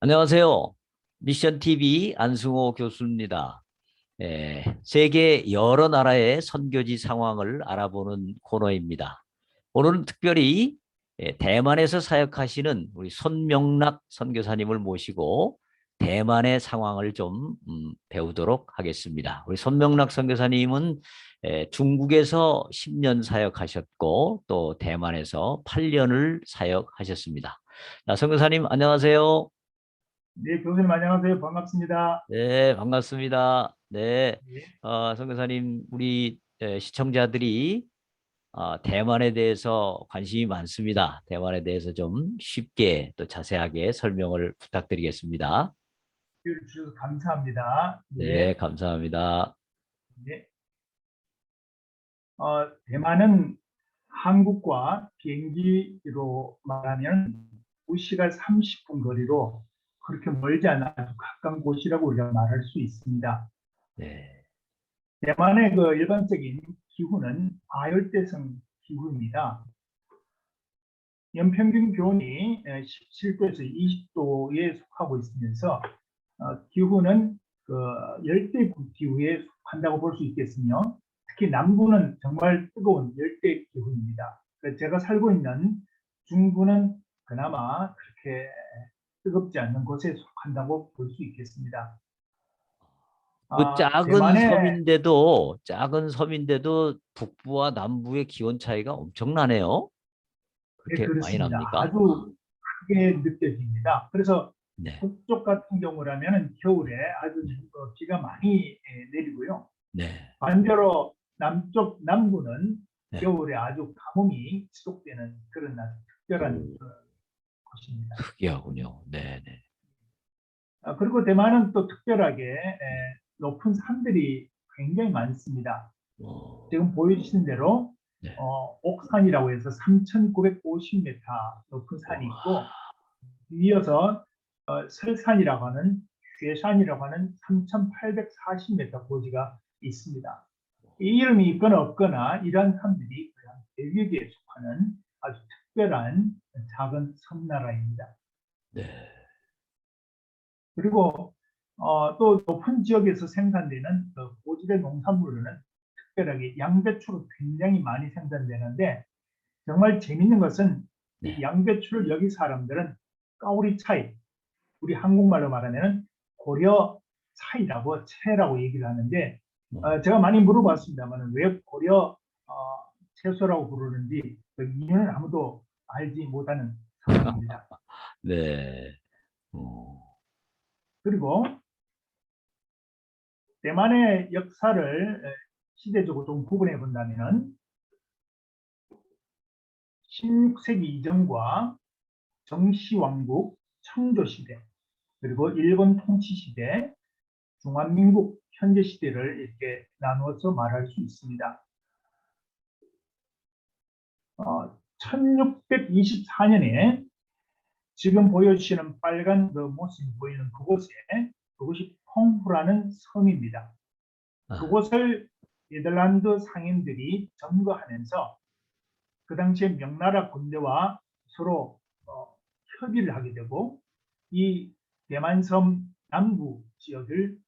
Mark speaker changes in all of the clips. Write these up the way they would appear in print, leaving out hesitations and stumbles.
Speaker 1: 안녕하세요. 미션 TV 안승호 교수입니다. 세계 여러 나라의 선교지 상황을 알아보는 코너입니다. 오늘은 특별히 대만에서 사역하시는 우리 손명락 선교사님을 모시고 대만의 상황을 좀 배우도록 하겠습니다. 우리 손명락 선교사님은 중국에서 10년 사역하셨고 또 대만에서 8년을 사역하셨습니다. 선교사님 안녕하세요.
Speaker 2: 네, 교수님 안녕하세요. 반갑습니다.
Speaker 1: 네, 반갑습니다. 네,
Speaker 2: 예,
Speaker 1: 선교사님, 우리 시청자들이 대만에 대해서 관심이 많습니다. 대만에 대해서 좀 쉽게 또 자세하게 설명을 부탁드리겠습니다.
Speaker 2: 기회를 주셔서 감사합니다.
Speaker 1: 네,
Speaker 2: 예,
Speaker 1: 감사합니다.
Speaker 2: 예. 대만은 한국과 비행기로 말하면 2시간 30분 거리로 그렇게 멀지 않아 아주 가까운 곳이라고 우리가 말할 수 있습니다.
Speaker 1: 네,
Speaker 2: 대만의 그 일반적인 기후는 아열대성 기후입니다. 연평균 기온이 17도에서 20도에 속하고 있으면서 기후는 그 열대 기후에 속한다고 볼 수 있겠으며 특히 남부는 정말 뜨거운 열대 기후입니다. 제가 살고 있는 중부는 그나마 그렇게 뜨겁지 않는 곳에 속한다고 볼 수 있겠습니다.
Speaker 1: 그
Speaker 2: 대만의
Speaker 1: 작은 섬인데도 북부와 남부의 기온 차이가 엄청나네요.
Speaker 2: 네,
Speaker 1: 그렇게 많이
Speaker 2: 그렇습니다.
Speaker 1: 납니까?
Speaker 2: 아주 크게 느껴집니다. 그래서
Speaker 1: 네,
Speaker 2: 북쪽 같은 경우라면 겨울에 아주
Speaker 1: 네,
Speaker 2: 비가 많이 내리고요.
Speaker 1: 네,
Speaker 2: 반대로 남부는
Speaker 1: 네.
Speaker 2: 겨울에 아주 가뭄이 지속되는 그런 아주 특별한
Speaker 1: 오,
Speaker 2: 곳입니다.
Speaker 1: 특이하군요. 네, 네.
Speaker 2: 그리고 대만은 또 특별하게 높은 산들이 굉장히 많습니다.
Speaker 1: 어,
Speaker 2: 지금 보여주신 대로
Speaker 1: 네.
Speaker 2: 옥산이라고 해서 3,950m 높은 산이
Speaker 1: 와,
Speaker 2: 있고 이어서 설산이라고 하는 괴산이라고 하는 3,840m 고지가 있습니다. 이 이름이 있거나 없거나 이러한 산들이 대륙에 속하는 아주 특별한 작은 섬나라입니다.
Speaker 1: 네.
Speaker 2: 그리고 또 높은 지역에서 생산되는 그 고지대 농산물로는 특별하게 양배추가 굉장히 많이 생산되는데 정말 재밌는 것은 이
Speaker 1: 네.
Speaker 2: 양배추를 여기 사람들은 까오리 차이, 우리 한국말로 말하면 고려 차이라고 채라고 얘기를 하는데
Speaker 1: 어.
Speaker 2: 제가 많이 물어봤습니다만 왜 고려 채소라고 부르는지 그 이유는 아무도 알지 못하는 상황입니다.
Speaker 1: 네. 어.
Speaker 2: 그리고 대만의 역사를 시대적으로 좀 구분해 본다면 16세기 이전과 정시왕국, 청조시대, 그리고 일본 통치시대, 중화민국 현재 시대를 이렇게 나누어서 말할 수 있습니다. 1624년에 지금 보여주시는 빨간 그 모습이 보이는 그곳이 펑후라는 섬입니다.
Speaker 1: 아,
Speaker 2: 그곳을 네덜란드 상인들이 점거하면서 그 당시에 명나라 군대와 서로 협의를 하게 되고 이 대만섬 남부 지역을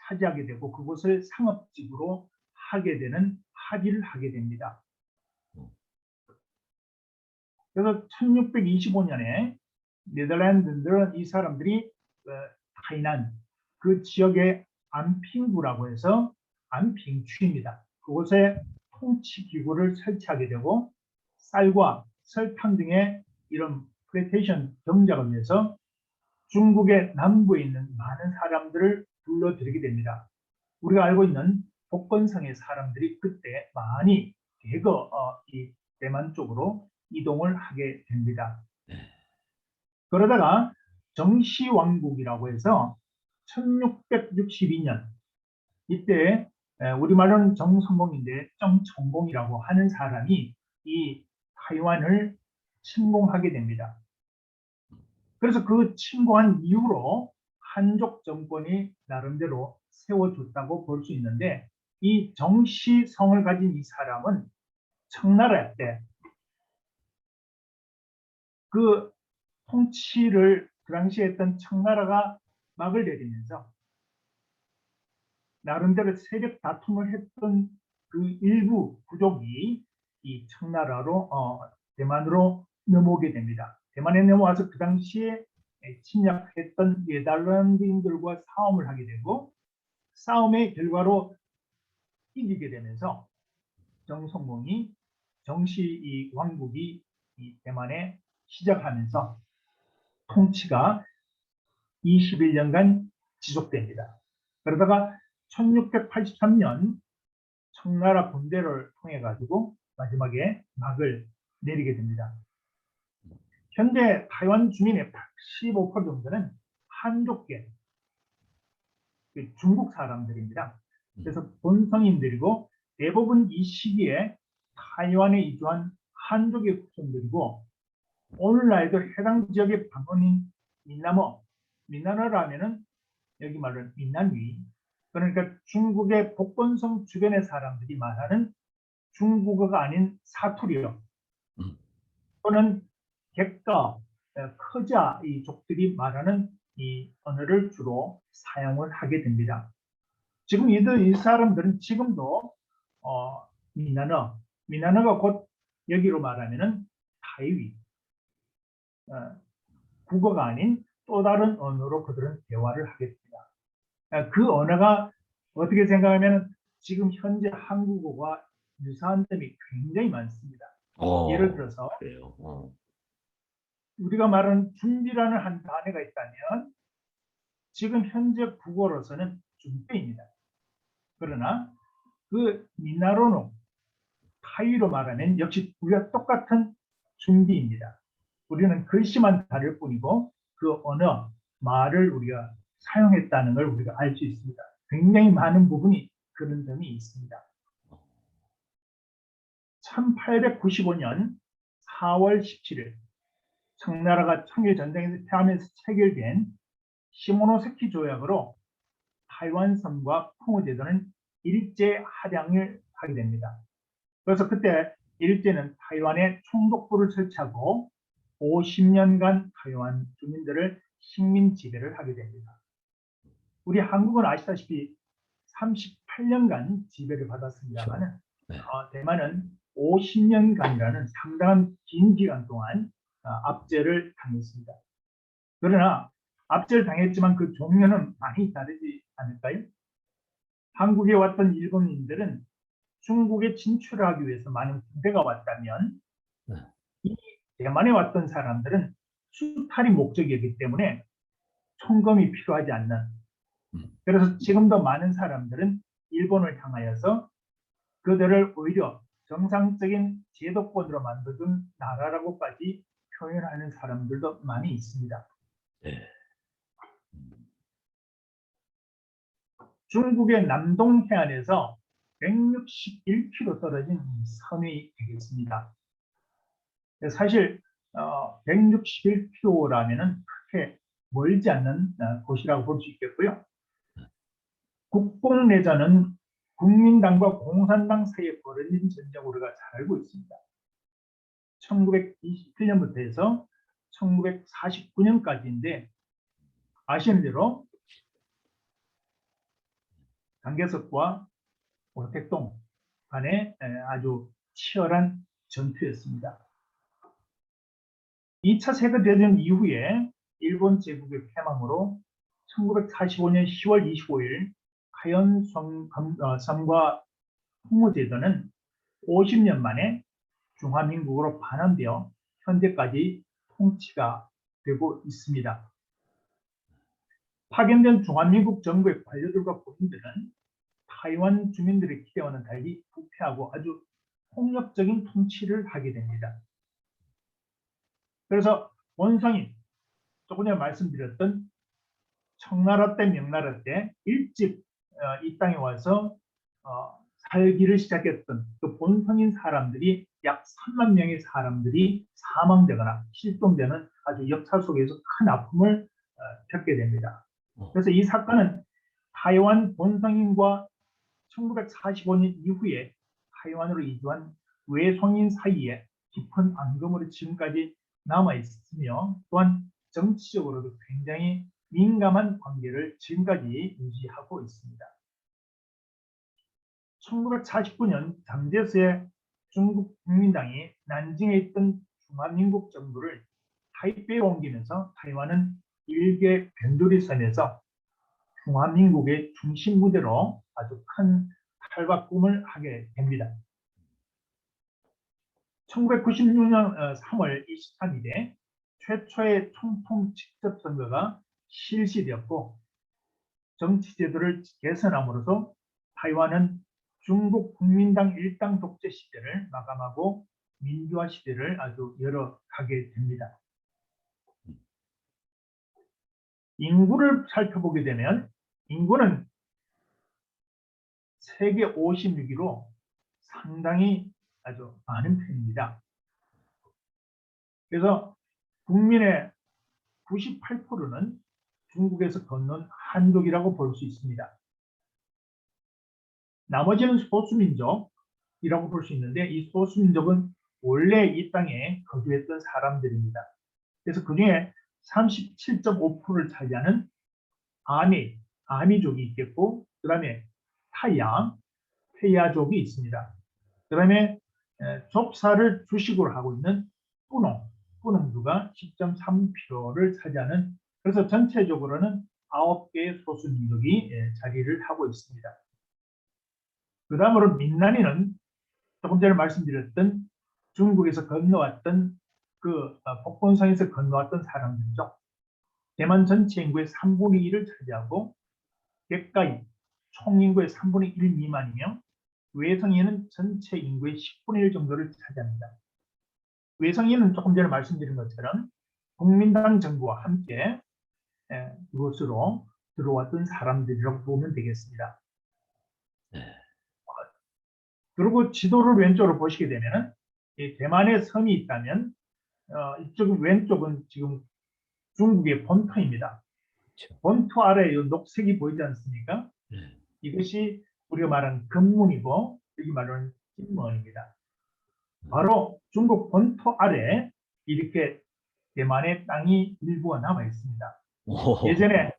Speaker 2: 차지하게 되고 그곳을 상업지구로 하게 되는 합의를 하게 됩니다. 그래서 1625년에 네덜란드들은 이 사람들이 하이난 그 지역의 안핑구라고 해서 안핑추입니다. 그곳에 통치 기구를 설치하게 되고 쌀과 설탕 등의 이런 플랜테이션 경작을 위해서 중국의 남부에 있는 많은 사람들을 불러들이게 됩니다. 우리가 알고 있는 복건성의 사람들이 그때 많이 대거 이 대만 쪽으로 이동을 하게 됩니다.
Speaker 1: 네.
Speaker 2: 그러다가 정시왕국이라고 해서 1662년 이때 우리말로는 정성공인데 정천공이라고 하는 사람이 이 타이완을 침공하게 됩니다. 그래서 그 침공한 이후로 한족 정권이 나름대로 세워졌다고 볼 수 있는데 이 정시성을 가진 이 사람은 청나라 때 그 통치를 그 당시에 했던 청나라가 막을 내리면서 나름대로 세력 다툼을 했던 그 일부 부족이 이 청나라로 대만으로 넘어오게 됩니다. 대만에 넘어와서 그 당시에 침략했던 네덜란드인들과 싸움을 하게 되고 싸움의 결과로 이기게 되면서 정성공이 정시 이 왕국이 이 대만에 시작하면서 통치가 21년간 지속됩니다. 그러다가 1683년 청나라 군대를 통해 가지고 마지막에 막을 내리게 됩니다. 현재 타이완 주민의 85% 정도는 한족계 중국 사람들입니다. 그래서 본성인들이고 대부분 이 시기에 타이완에 이주한 한족의 후손들이고 오늘날에도 해당 지역의 방언인 민나너라 하면은 여기 말하는 민난위, 그러니까 중국의 복건성 주변의 사람들이 말하는 중국어가 아닌 사투리어 또는 객가, 커자 이 족들이 말하는 이 언어를 주로 사용을 하게 됩니다. 지금 이 사람들은 지금도 민나너가 곧 여기로 말하면은 타이위, 국어가 아닌 또 다른 언어로 그들은 대화를 하게 됩니다. 그 언어가 어떻게 생각하면 지금 현재 한국어와 유사한 점이 굉장히 많습니다. 예를 들어서
Speaker 1: 그래요.
Speaker 2: 우리가 말하는 준비라는 한 단어가 있다면 지금 현재 국어로서는 준비입니다. 그러나 그 민나로노 타이로 말하면 역시 우리가 똑같은 준비입니다. 우리는 글씨만 다를 뿐이고 그 언어, 말을 우리가 사용했다는 걸 우리가 알 수 있습니다. 굉장히 많은 부분이 그런 점이 있습니다. 1895년 4월 17일 청나라가 청일전쟁에서 패하면서 체결된 시모노세키 조약으로 타이완섬과 풍우제도는 일제 합양을 하게 됩니다. 그래서 그때 일제는 타이완에 총독부를 설치하고 50년간 타이완 주민들을 식민 지배를 하게 됩니다. 우리 한국은 아시다시피 38년간 지배를 받았습니다만 대만은 50년간이라는 상당한 긴 기간 동안 압제를 당했습니다. 그러나 압제를 당했지만 그 종류는 많이 다르지 않을까요? 한국에 왔던 일본인들은 중국에 진출하기 위해서 많은 군대가 왔다면 이 대만에 왔던 사람들은 수탈이 목적이었기 때문에 총검이 필요하지 않는, 그래서 지금도 많은 사람들은 일본을 향하여서 그들을 오히려 정상적인 제도권으로 만들어준 나라라고까지 표현하는 사람들도 많이 있습니다. 중국의 남동 해안에서 161km 떨어진 섬이 되겠습니다. 사실 161km라면은 그렇게 멀지 않는 곳이라고 볼 수 있겠고요. 국共내전은 국민당과 공산당 사이에 벌어진 전쟁으로 우리가 잘 알고 있습니다. 1927년부터 해서 1949년까지인데 아시는 대로 강개석과 오택동 간의 아주 치열한 전투였습니다. 2차 세계대전 이후에 일본 제국의 패망으로 1945년 10월 25일 카이언섬과 풍무제도는 50년 만에 중화민국으로 반환되어 현재까지 통치가 되고 있습니다. 파견된 중화민국 정부의 관료들과 국민들은 타이완 주민들의 기대와는 달리 부패하고 아주 폭력적인 통치를 하게 됩니다. 그래서 원성인, 조금 전에 말씀드렸던 청나라 때 명나라 때 일찍 이 땅에 와서 살기를 시작했던 그 본성인 사람들이 약 3만 명의 사람들이 사망되거나 실종되는 아주 역사 속에서 큰 아픔을 겪게 됩니다. 그래서 이 사건은 타이완 본성인과 1945년 이후에 타이완으로 이주한 외송인 사이에 깊은 앙금으로 지금까지 남아 있으며 또한 정치적으로도 굉장히 민감한 관계를 지금까지 유지하고 있습니다. 1949년 장제스의 중국 국민당이 난징에 있던 중화민국 정부를 타이베이로 옮기면서 타이완은 일개 변두리선에서 중화민국의 중심 무대로 아주 큰 탈바꿈을 하게 됩니다. 1996년 3월 23일에 최초의 총통 직접 선거가 실시되었고 정치 제도를 개선함으로써 타이완은 중국 국민당 일당 독재 시대를 마감하고 민주화 시대를 아주 열어가게 됩니다. 인구를 살펴보게 되면 인구는 세계 56위로 상당히 아주 많은 편입니다. 그래서 국민의 98%는 중국에서 건넌 한족이라고 볼 수 있습니다. 나머지는 소수민족이라고 볼 수 있는데 이 소수민족은 원래 이 땅에 거주했던 사람들입니다. 그래서 그중에 37.5%를 차지하는 아미족이 있겠고 그 다음에 페이아족이 있습니다. 그 다음에 좁사를 주식으로 하고 있는 뿌농주가 10.3%를 차지하는 그래서 전체적으로는 9개의 소수민족이 자리를 하고 있습니다. 그 다음으로 민나니는 조금 전에 말씀드렸던 중국에서 건너왔던 그 복건성에서 건너왔던 사람들이죠. 대만 전체 인구의 3분의 1을 차지하고 객가이 총인구의 3분의 1 미만이며 외성인은 전체 인구의 10분의 1 정도를 차지합니다. 외성인은 조금 전에 말씀드린 것처럼 국민당 정부와 함께 이곳으로 들어왔던 사람들이라고 보면 되겠습니다. 그리고 지도를 왼쪽으로 보시게 되면 대만에 섬이 있다면 이쪽 왼쪽은 지금 중국의 본토입니다.
Speaker 1: 그렇죠.
Speaker 2: 본토 아래에 녹색이 보이지 않습니까? 이것이 우리가 말하는 금문이고 여기 말하는 진문입니다. 바로 중국 본토 아래 이렇게 대만의 땅이 일부가 남아 있습니다. 예전에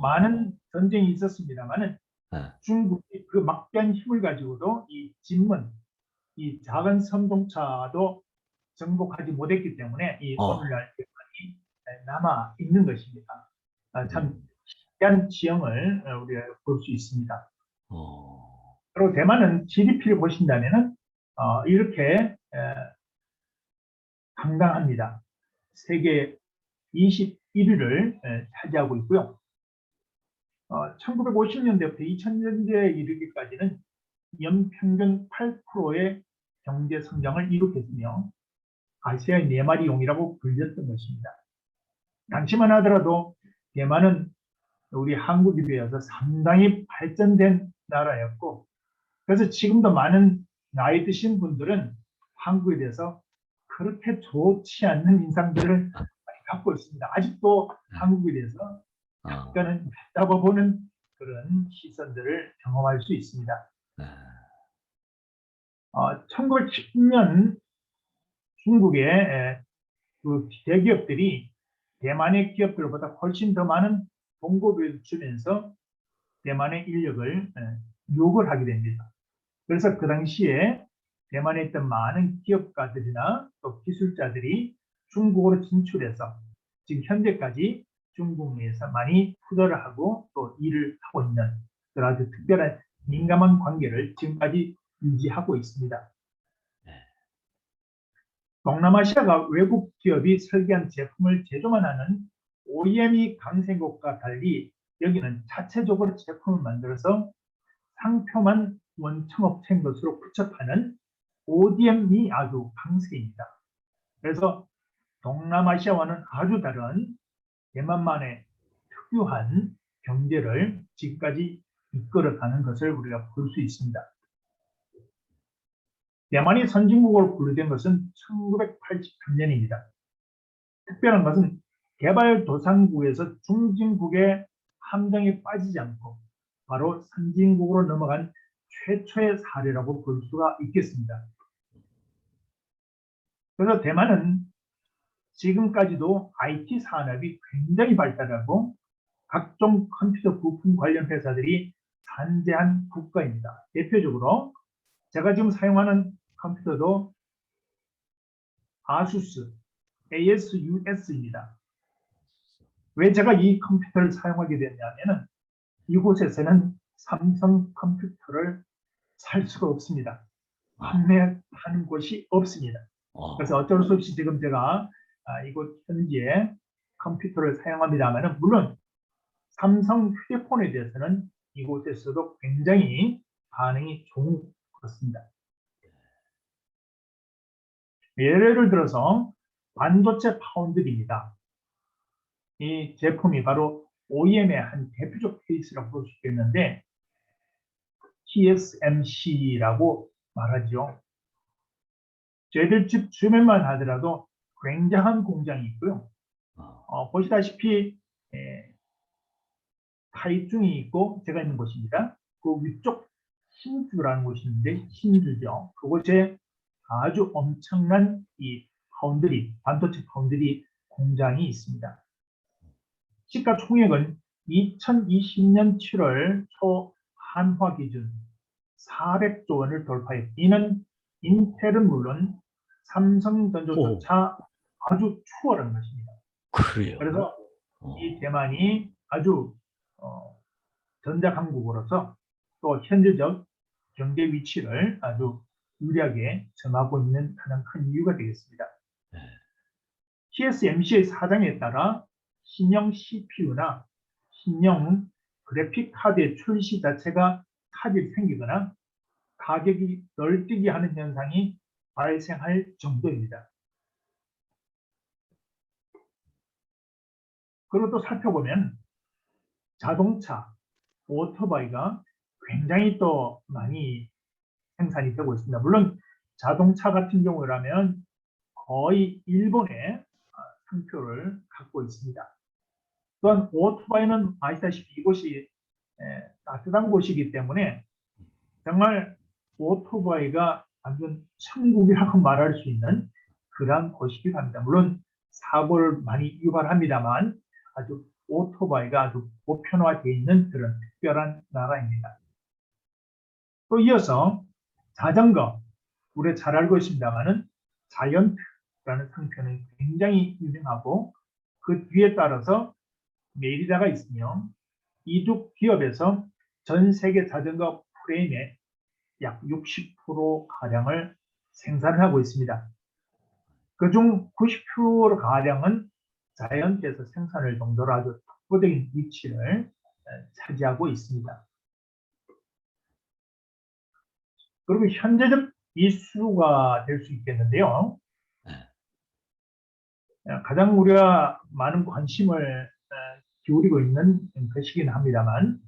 Speaker 2: 많은 전쟁이 있었습니다만은 중국이 그 막대한 힘을 가지고도 이 진문, 이 작은 섬동차도 정복하지 못했기 때문에 이 오늘날 대만이 남아 있는 것입니다. 참 희귀한 지형을 우리가 볼 수 있습니다. 그리고 대만은 GDP를 보신다면은 이렇게 강당합니다. 세계 21위를 차지하고 있고요. 1950년대부터 2000년대에 이르기까지는 연평균 8%의 경제 성장을 이룩했으며 아시아의 4마리 용이라고 불렸던 것입니다. 당시만 하더라도 대만은 우리 한국에 비해서 상당히 발전된 나라였고 그래서 지금도 많은 나이 드신 분들은 한국에 대해서 그렇게 좋지 않는 인상들을 많이 갖고 있습니다. 아직도 한국에 대해서 약간은 낮다고 보는 그런 시선들을 경험할 수 있습니다. 1910년 중국의 그 대기업들이 대만의 기업들보다 훨씬 더 많은 공급을 주면서 대만의 인력을 유혹을 하게 됩니다. 그래서 그 당시에 대만에 있던 많은 기업가들이나 또 기술자들이 중국으로 진출해서 지금 현재까지 중국 내에서 많이 투자를 하고 또 일을 하고 있는 그런 아주 특별한 민감한 관계를 지금까지 유지하고 있습니다. 동남아시아가 외국 기업이 설계한 제품을 제조만 하는 OEM이 강세인 곳과 달리 여기는 자체적으로 제품을 만들어서 상표만 원청업체인 것으로 구축하는 ODM이 아주 강세입니다. 그래서 동남아시아와는 아주 다른 대만만의 특유한 경제를 지금까지 이끌어가는 것을 우리가 볼 수 있습니다. 대만이 선진국으로 분류된 것은 1983년입니다. 특별한 것은 개발도상국에서 중진국의 함정에 빠지지 않고 바로 선진국으로 넘어간 최초의 사례라고 볼 수가 있겠습니다. 그래서 대만은 지금까지도 IT 산업이 굉장히 발달하고 각종 컴퓨터 부품 관련 회사들이 산재한 국가입니다. 대표적으로 제가 지금 사용하는 컴퓨터도 아수스 ASUS입니다. 왜 제가 이 컴퓨터를 사용하게 됐냐면 이곳에서는 삼성 컴퓨터를 살 수가 없습니다. 판매하는 곳이 없습니다. 그래서 어쩔 수 없이 지금 제가 이곳 현지에 컴퓨터를 사용합니다만, 물론 삼성 휴대폰에 대해서는 이곳에서도 굉장히 반응이 좋은 것 같습니다. 예를 들어서 반도체 파운드리입니다. 이 제품이 바로 OEM의 한 대표적 케이스라고 볼 수 있겠는데 TSMC라고 말하죠. 저희들 집 주변만 하더라도 굉장한 공장이 있고요. 보시다시피 타이중이 있고 제가 있는 곳입니다. 그 위쪽 신주라는 곳이 있는데 신주죠. 그곳에 아주 엄청난 이 파운드리, 반도체 파운드리 공장이 있습니다. 시가총액은 2020년 7월 초 한화 기준 400조 원을 돌파했고, 이는 인텔은 물론 삼성전자조차 아주 추월한 것입니다.
Speaker 1: 그래요.
Speaker 2: 그래서 이 대만이 아주 전자강국으로서 또 현재적 경제 위치를 아주 유리하게 점하고 있는 가장 큰 이유가 되겠습니다. TSMC의 사장에 따라 신형 CPU나 신형 그래픽 카드의 출시 자체가 차질이 생기거나 가격이 널뛰게 하는 현상이 발생할 정도입니다. 그리고 또 살펴보면 자동차, 오토바이가 굉장히 또 많이 생산이 되고 있습니다. 물론 자동차 같은 경우라면 거의 일본의 상표를 갖고 있습니다. 또한 오토바이는 아시다시피 이곳이 따뜻한 곳이기 때문에 정말 오토바이가 완전 천국이라고 말할 수 있는 그런 곳이기도 합니다. 물론 사고를 많이 유발합니다만 아주 오토바이가 아주 보편화되어 있는 그런 특별한 나라입니다. 또 이어서 자전거, 우리 잘 알고 있습니다만은 자이언트라는 상표는 굉장히 유명하고 그 뒤에 따라서 메리다가 있으며 이 두 기업에서 전 세계 자전거 프레임의 약 60%가량을 생산하고 있습니다. 그중 90%가량은 자이언트에서 생산할 정도로 아주 독보적인 위치를 차지하고 있습니다. 그리고 현재적 이슈가 될 수 있겠는데요. 가장 우리가 많은 관심을 기울이고 있는 것이긴 합니다만,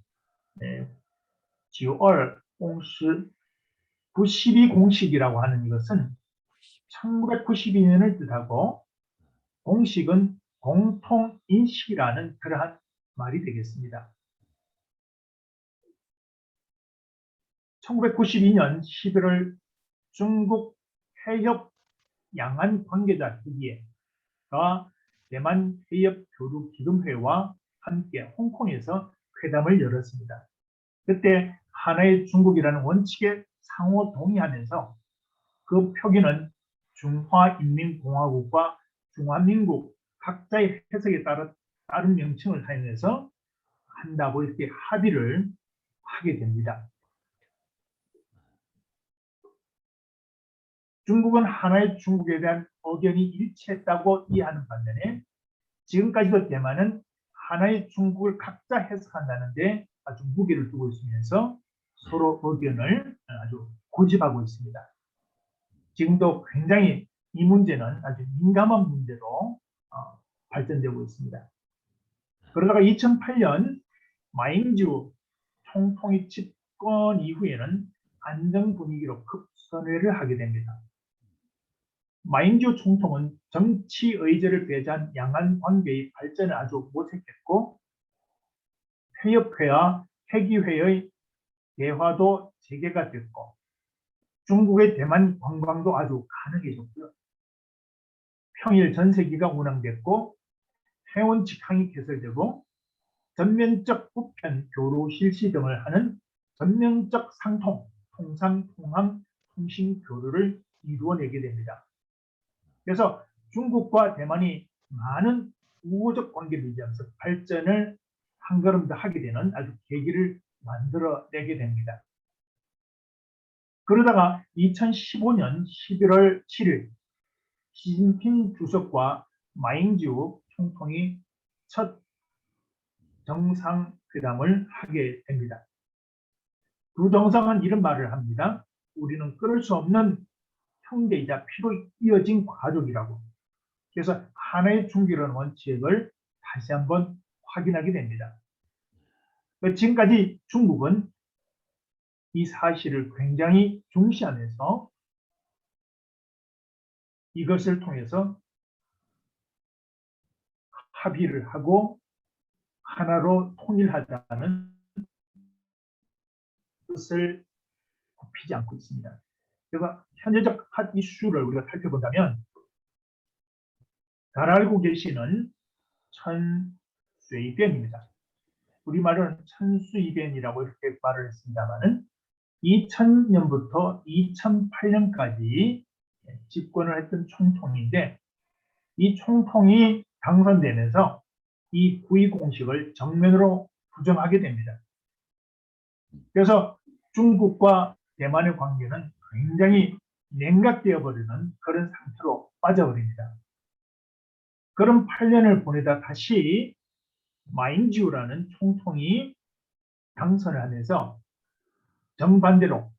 Speaker 2: GOR 공식 92 공식이라고 하는 이것은 1992년을 뜻하고 공식은 공통인식이라는 그러한 말이 되겠습니다. 1992년 11월 중국 해협 양안 관계자 협의회가 대만 해협 교류 기금회와 함께 홍콩에서 회담을 열었습니다. 그때 하나의 중국이라는 원칙에 상호 동의하면서 그 표기는 중화인민공화국과 중화민국 각자의 해석에 따른 명칭을 사용해서 한다고 이렇게 합의를 하게 됩니다. 중국은 하나의 중국에 대한 의견이 일치했다고 이해하는 반면에 지금까지도 대만은 하나의 중국을 각자 해석한다는데 아주 무게를 두고 있으면서 서로 의견을 아주 고집하고 있습니다. 지금도 굉장히 이 문제는 아주 민감한 문제로 발전되고 있습니다. 그러다가 2008년 마잉주 총통의 집권 이후에는 안정 분위기로 급선회를 하게 됩니다. 마잉주 총통은 정치 의제를 배제한 양안 관계의 발전을 아주 모색했고 해협회와 회기회의 대화도 재개가 됐고 중국의 대만 관광도 아주 가능해졌고요. 평일 전세기가 운항됐고 회원 직항이 개설되고 전면적 우편 교류 실시 등을 하는 전면적 상통, 통상, 통항, 통신 교류를 이루어내게 됩니다. 그래서 중국과 대만이 많은 우호적 관계를 유지하면서 발전을 한 걸음 더 하게 되는 아주 계기를 만들어내게 됩니다. 그러다가 2015년 11월 7일 시진핑 주석과 마잉지우 총통이 첫 정상회담을 하게 됩니다. 두 정상은 이런 말을 합니다. 우리는 끊을 수 없는 형제이자 피로 이어진 가족이라고. 그래서 하나의 중국이라는 원칙을 다시 한번 확인하게 됩니다. 지금까지 중국은 이 사실을 굉장히 중시하면서 이것을 통해서 합의를 하고 하나로 통일하자는 뜻을 굽히지 않고 있습니다. 그래서 현재적 핫 이슈를 우리가 살펴본다면 잘 알고 계시는 천수이변입니다. 우리말은 천수이변이라고 이렇게 말을 했습니다만은 2000년부터 2008년까지 집권을 했던 총통인데 이 총통이 당선되면서 이 구의 공식을 정면으로 부정하게 됩니다. 그래서 중국과 대만의 관계는 굉장히 냉각되어 버리는 그런 상태로 빠져버립니다. 그런 8년을 보내다 다시 마잉지우라는 총통이 당선을 하면서 정반대로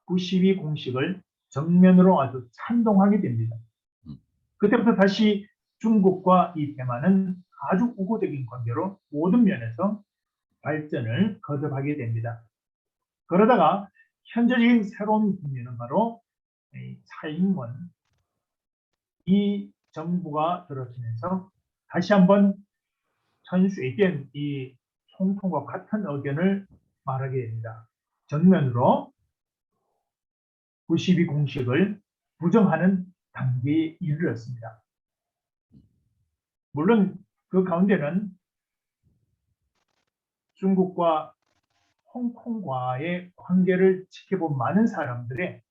Speaker 2: 92 공식을 정면으로 아주 찬동하게 됩니다. 그때부터 다시 중국과 이 대만은 아주 우호적인 관계로 모든 면에서 발전을 거듭하게 됩니다. 그러다가 현재적인 새로운 국면은 바로蔡英文이 정부가 들어서면서 다시 한번 천수에겐 이 총통과 같은 의견을 말하게 됩니다. 정면으로 92 공식을 부정하는 단계에 이르렀습니다. 물론 그 가운데는 중국과 홍콩과의 관계를 지켜본 많은 사람들의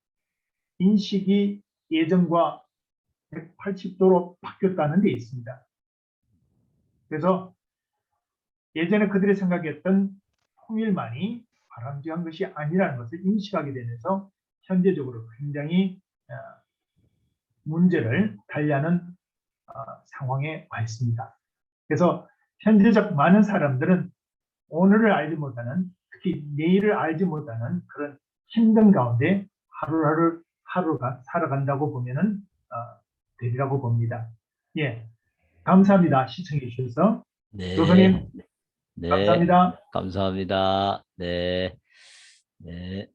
Speaker 2: 인식이 예전과 180도로 바뀌었다는 데 있습니다. 그래서 예전에 그들이 생각했던 통일만이 바람직한 것이 아니라는 것을 인식하게 되면서 현재적으로 굉장히 문제를 달리하는 상황에 와 있습니다. 그래서 현재적 많은 사람들은 오늘을 알지 못하는, 특히 내일을 알지 못하는 그런 힘든 가운데 하루가 살아간다고 보면은 되리라고 봅니다. 예, 감사합니다. 시청해 주셔서.
Speaker 1: 네.
Speaker 2: 교수님,
Speaker 1: 네.
Speaker 2: 감사합니다.
Speaker 1: 감사합니다. 네. 네.